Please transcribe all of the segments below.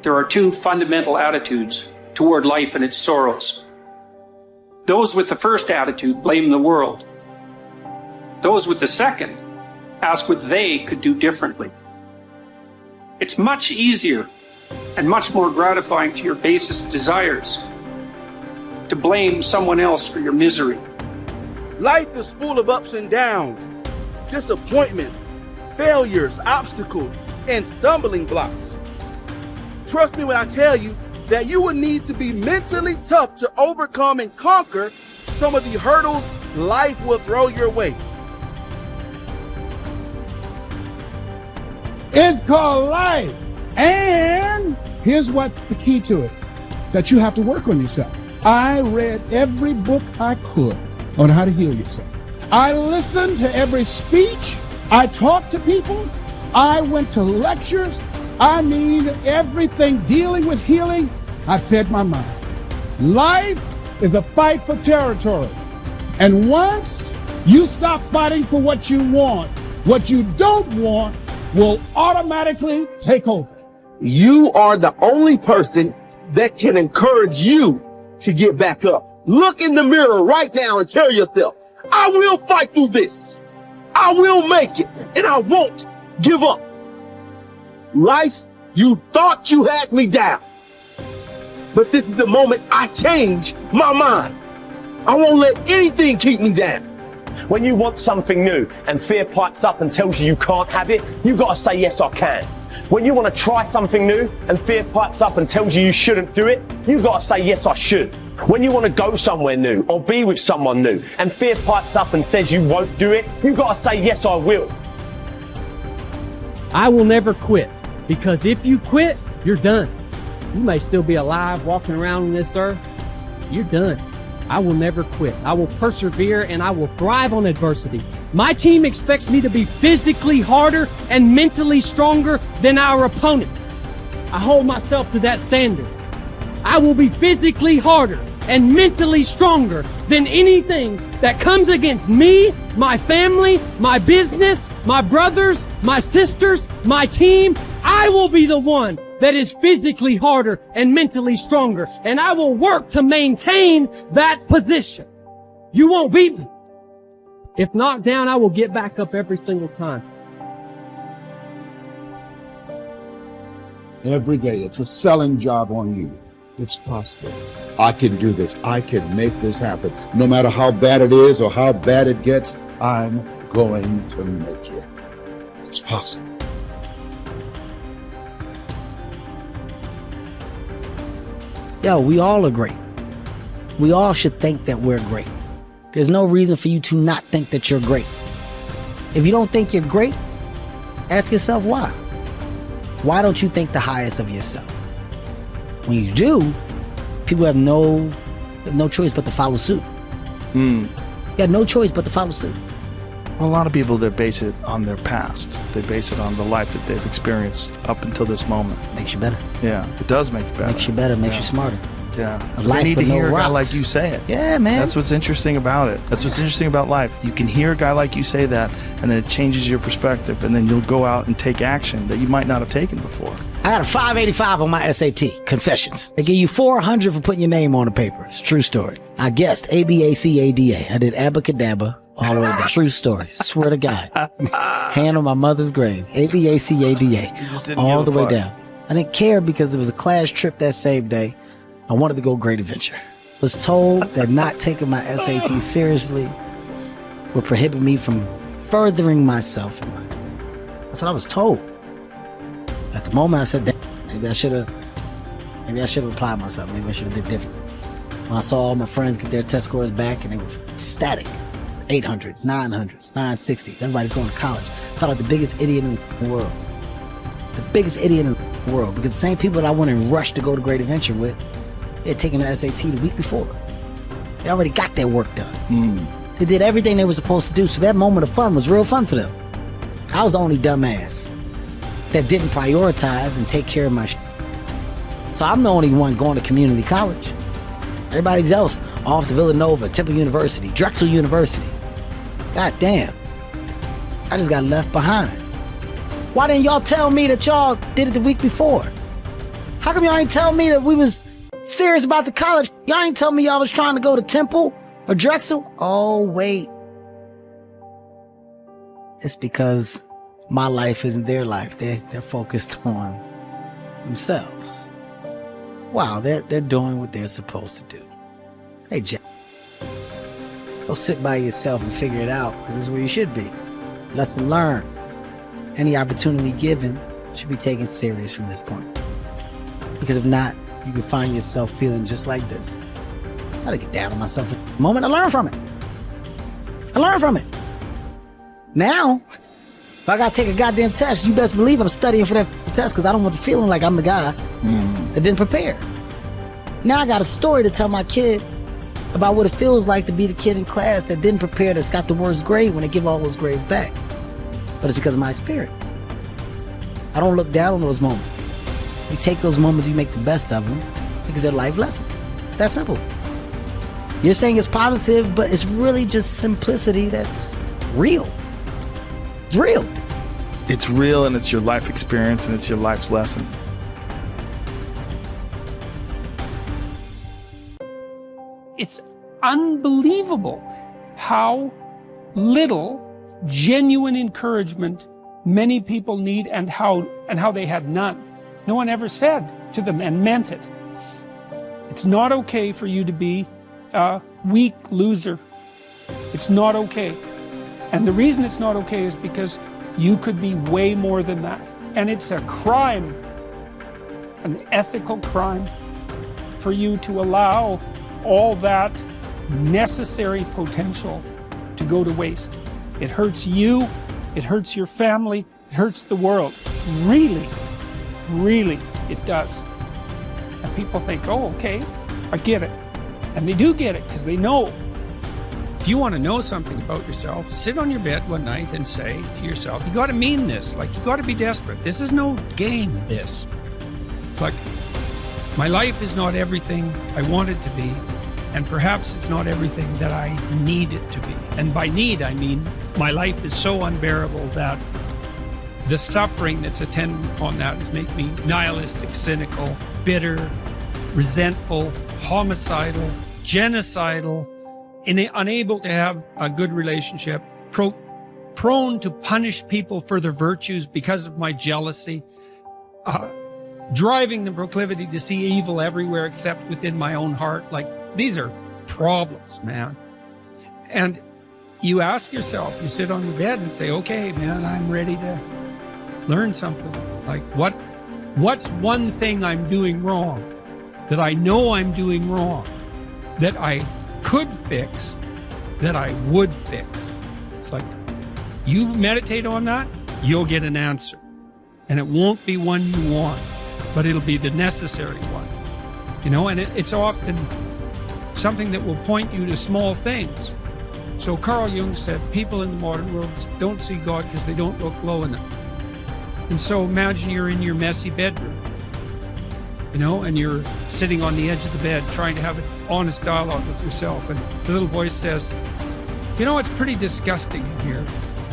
there are two fundamental attitudes toward life and its sorrows. Those with the first attitude blame the world. Those with the second ask what they could do differently. It's much easier and much more gratifying to your basest desires to blame someone else for your misery. Life is full of ups and downs, disappointments, failures, obstacles, and stumbling blocks. Trust me when I tell you that you will need to be mentally tough to overcome and conquer some of the hurdles life will throw your way. It's called life. And here's what the key to it, that you have to work on yourself. I read every book I could on how to heal yourself. I listened to every speech. I talked to people. I went to lectures. I mean, everything dealing with healing, I fed my mind. Life is a fight for territory. And once you stop fighting for what you want, what you don't want will automatically take over. You are the only person that can encourage you to get back up. Look in the mirror right now and tell yourself, I will fight through this. I will make it, and I won't give up. Life, you thought you had me down. But this is the moment I change my mind. I won't let anything keep me down. When you want something new and fear pipes up and tells you can't have it, you gotta say, yes, I can. When you want to try something new and fear pipes up and tells you shouldn't do it, you gotta say, yes, I should. When you want to go somewhere new or be with someone new and fear pipes up and says you won't do it, you gotta say, yes, I will. I will never quit, because if you quit, you're done. You may still be alive walking around on this earth. You're done. I will never quit. I will persevere and I will thrive on adversity. My team expects me to be physically harder and mentally stronger than our opponents. I hold myself to that standard. I will be physically harder and mentally stronger than anything that comes against me, my family, my business, my brothers, my sisters, my team. I will be the one that is physically harder and mentally stronger, and I will work to maintain that position. You won't beat me. If knocked down, I will get back up every single time. Every day, it's a selling job on you. It's possible. I can do this. I can make this happen. No matter how bad it is or how bad it gets, I'm going to make it. It's possible. Yo, we all are great. We all should think that we're great. There's no reason for you to not think that you're great. If you don't think you're great, ask yourself why. Why don't you think the highest of yourself? When you do, people have no choice but to follow suit. You have no choice but to follow suit. Well, a lot of people, they base it on their past. They base it on the life that they've experienced up until this moment. Makes you better. Yeah, it does make you better. Makes you better, makes you smarter. Yeah. A life You need to with no hear a guy rocks. like you say it. Yeah, man. That's what's interesting about it. That's what's interesting about life. You can hear a guy like you say that, and then it changes your perspective, and then you'll go out and take action that you might not have taken before. I got a 585 on my SAT, Confessions. They give you 400 for putting your name on the paper. It's a true story. I guessed ABACADA. I did abacadabra all the way down. True story. Swear to God. Hand on my mother's grave. ABACADA. All the way down. I didn't care because it was a class trip that same day. I wanted to go Great Adventure. I was told that not taking my SAT seriously would prohibit me from furthering myself. That's what I was told. At the moment, I said, maybe I should have applied myself. Maybe I should have did different. When I saw all my friends get their test scores back and they were ecstatic. 800s, 900s, 960s. Everybody's going to college. I felt like the biggest idiot in the world. The biggest idiot in the world. Because the same people that I went and rushed to go to Great Adventure with, they had taken the SAT the week before. They already got their work done. They did everything they were supposed to do. So that moment of fun was real fun for them. I was the only dumbass that didn't prioritize and take care of my shit. So I'm the only one going to community college. Everybody else off to Villanova, Temple University, Drexel University. God damn. I just got left behind. Why didn't y'all tell me that y'all did it the week before? How come y'all ain't tell me that we was serious about the college? Y'all ain't tell me y'all was trying to go to Temple or Drexel? Oh, wait. It's because my life isn't their life. They're focused on themselves. Wow, they're doing what they're supposed to do. Hey, Jack. Go sit by yourself and figure it out, because this is where you should be. Lesson learned. Any opportunity given should be taken serious from this point. Because if not, you can find yourself feeling just like this. I try to get down on myself at the moment. I learn from it. Now, if I gotta take a goddamn test, you best believe I'm studying for that test, because I don't want the feeling like I'm the guy that didn't prepare. Now I got a story to tell my kids about what it feels like to be the kid in class that didn't prepare, that's got the worst grade when they give all those grades back. But it's because of my experience. I don't look down on those moments. You take those moments, you make the best of them, because they're life lessons. It's that simple. You're saying it's positive, but it's really just simplicity that's real. It's real. It's real, and it's your life experience, and it's your life's lesson. It's unbelievable how little genuine encouragement many people need, and how they had none. No one ever said to them and meant it. It's not okay for you to be a weak loser. It's not okay. And the reason it's not okay is because you could be way more than that. And it's a crime, an ethical crime, for you to allow all that necessary potential to go to waste. It hurts you, it hurts your family, it hurts the world. Really, really, it does. And people think, oh, okay, I get it. And they do get it, because they know. If you want to know something about yourself, sit on your bed one night and say to yourself, you got to mean this. Like, you got to be desperate. This is no game, this. It's like, my life is not everything I want it to be, and perhaps it's not everything that I need it to be. And by need, I mean my life is so unbearable that the suffering that's attendant upon that has made me nihilistic, cynical, bitter, resentful, homicidal, genocidal, unable to have a good relationship, prone to punish people for their virtues because of my jealousy, driving the proclivity to see evil everywhere except within my own heart. Like, these are problems, man. And you ask yourself, you sit on the bed and say, okay, man, I'm ready to learn something. Like, what's one thing I'm doing wrong that I know I'm doing wrong, that I could fix, that I would fix? It's like, you meditate on that, you'll get an answer. And it won't be one you want, but it'll be the necessary one. You know, and it's often something that will point you to small things. So Carl Jung said, people in the modern world don't see God because they don't look low enough. And so imagine you're in your messy bedroom, you know, and you're sitting on the edge of the bed trying to have an honest dialogue with yourself. And the little voice says, you know, it's pretty disgusting in here.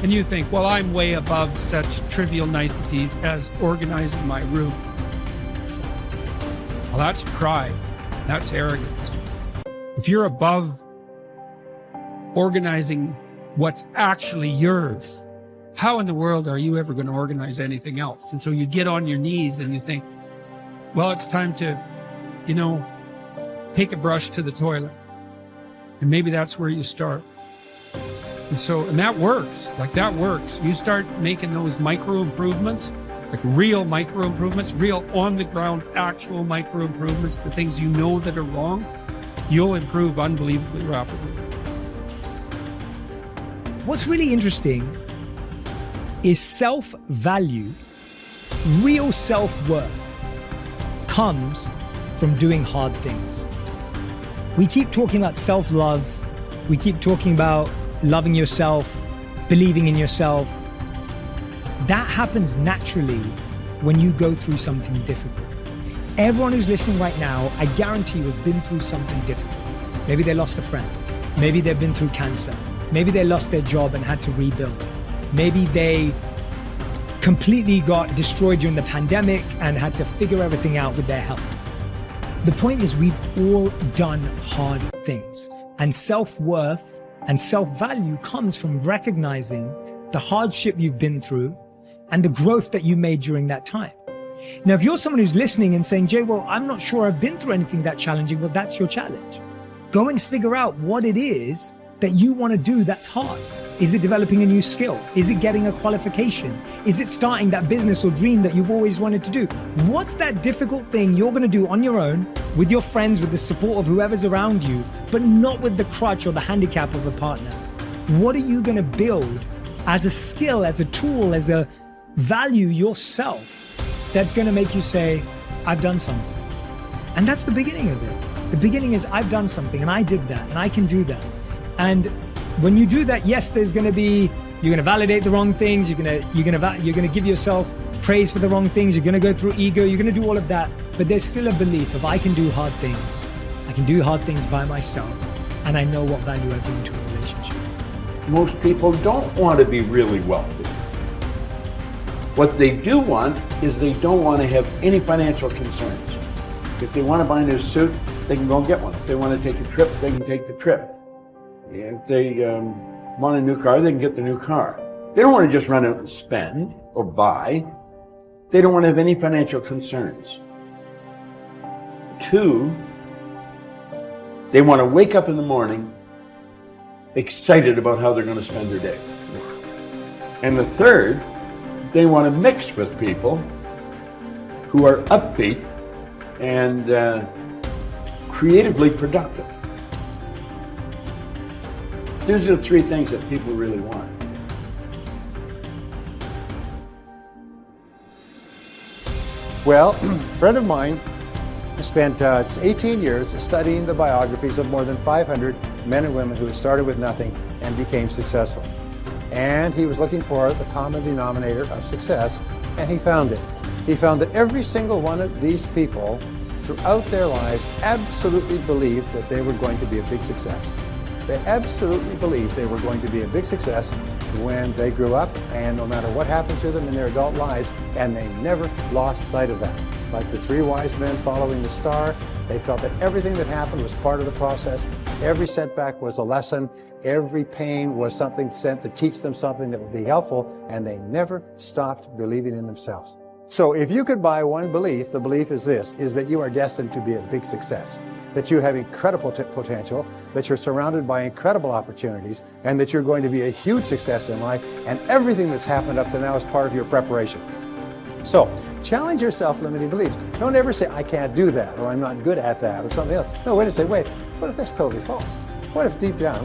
And you think, well, I'm way above such trivial niceties as organizing my room. Well, that's pride. That's arrogance. If you're above organizing what's actually yours, how in the world are you ever going to organize anything else? And so you get on your knees and you think, well, it's time to, you know, take a brush to the toilet. And maybe that's where you start. And that works. Like, that works. You start making those micro improvements, like real micro improvements, real on the ground, actual micro improvements, the things you know that are wrong, you'll improve unbelievably rapidly. What's really interesting is self-value, real self-worth comes from doing hard things. We keep talking about self-love. We keep talking about loving yourself, believing in yourself. That happens naturally when you go through something difficult. Everyone who's listening right now, I guarantee you, has been through something difficult. Maybe they lost a friend. Maybe they've been through cancer. Maybe they lost their job and had to rebuild. Maybe they completely got destroyed during the pandemic and had to figure everything out with their health. The point is, we've all done hard things, and self-worth and self-value comes from recognizing the hardship you've been through and the growth that you made during that time. Now, if you're someone who's listening and saying, Jay, well, I'm not sure I've been through anything that challenging, well, that's your challenge. Go and figure out what it is that you want to do that's hard. Is it developing a new skill? Is it getting a qualification? Is it starting that business or dream that you've always wanted to do? What's that difficult thing you're going to do on your own, with your friends, with the support of whoever's around you, but not with the crutch or the handicap of a partner? What are you going to build as a skill, as a tool, as a value yourself that's going to make you say, I've done something? And that's the beginning of it. The beginning is, I've done something and I did that and I can do that. And when you do that, yes, there's going to be, you're going to validate the wrong things. You're going to give yourself praise for the wrong things. You're going to go through ego. You're going to do all of that. But there's still a belief of, I can do hard things. I can do hard things by myself. And I know what value I bring to a relationship. Most people don't want to be really wealthy. What they do want is they don't want to have any financial concerns. If they want to buy a new suit, they can go and get one. If they want to take a trip, they can take the trip. If they want a new car, they can get the new car. They don't want to just run out and spend or buy. They don't want to have any financial concerns. 2, they want to wake up in the morning excited about how they're going to spend their day. And the 3rd, they want to mix with people who are upbeat and creatively productive. These are the 3 things that people really want. Well, a friend of mine spent 18 years studying the biographies of more than 500 men and women who started with nothing and became successful. And he was looking for the common denominator of success, and he found it. He found that every single one of these people throughout their lives absolutely believed that they were going to be a big success. They absolutely believed they were going to be a big success when they grew up, and no matter what happened to them in their adult lives, and they never lost sight of that. Like the 3 wise men following the star, they felt that everything that happened was part of the process. Every setback was a lesson. Every pain was something sent to teach them something that would be helpful, and they never stopped believing in themselves. So if you could buy one belief, the belief is this, is that you are destined to be a big success, that you have incredible potential, that you're surrounded by incredible opportunities, and that you're going to be a huge success in life, and everything that's happened up to now is part of your preparation. So challenge your self-limiting beliefs. Don't ever say, I can't do that, or I'm not good at that, or something else. No, wait and say, wait, what if that's totally false? What if deep down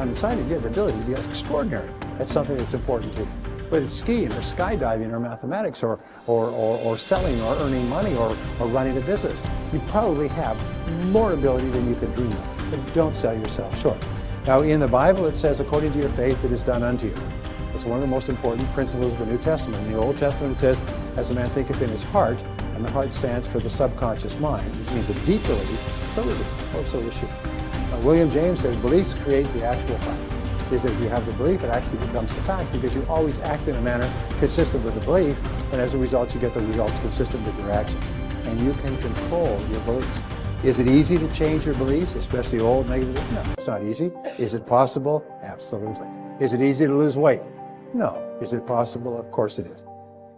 inside of you have the ability to be extraordinary at something that's important to you? Whether it's skiing or skydiving or mathematics or selling or earning money or running a business. You probably have more ability than you could dream of, but don't sell yourself short. Now in the Bible it says, according to your faith it is done unto you. It's one of the most important principles of the New Testament. In the Old Testament it says, as a man thinketh in his heart, and the heart stands for the subconscious mind, which means a deep belief, so is it, or so is she. William James says, beliefs create the actual fact. Is that if you have the belief, it actually becomes the fact, because you always act in a manner consistent with the belief, and as a result you get the results consistent with your actions. And you can control your beliefs. Is it easy to change your beliefs, especially old negative? No, it's not easy. Is it possible? Absolutely. Is it easy to lose weight? No. Is it possible? Of course it is.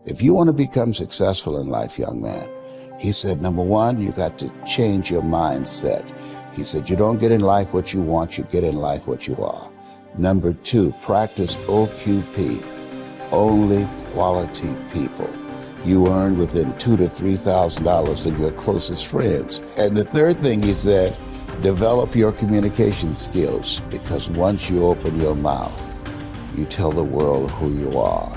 If you want to become successful in life, young man, he said, number 1, you got to change your mindset. He said, you don't get in life what you want, you get in life what you are. Number 2, practice OQP, only quality people. You earn within $2,000 to $3,000 of your closest friends. And the 3rd thing he said, develop your communication skills, because once you open your mouth, you tell the world who you are.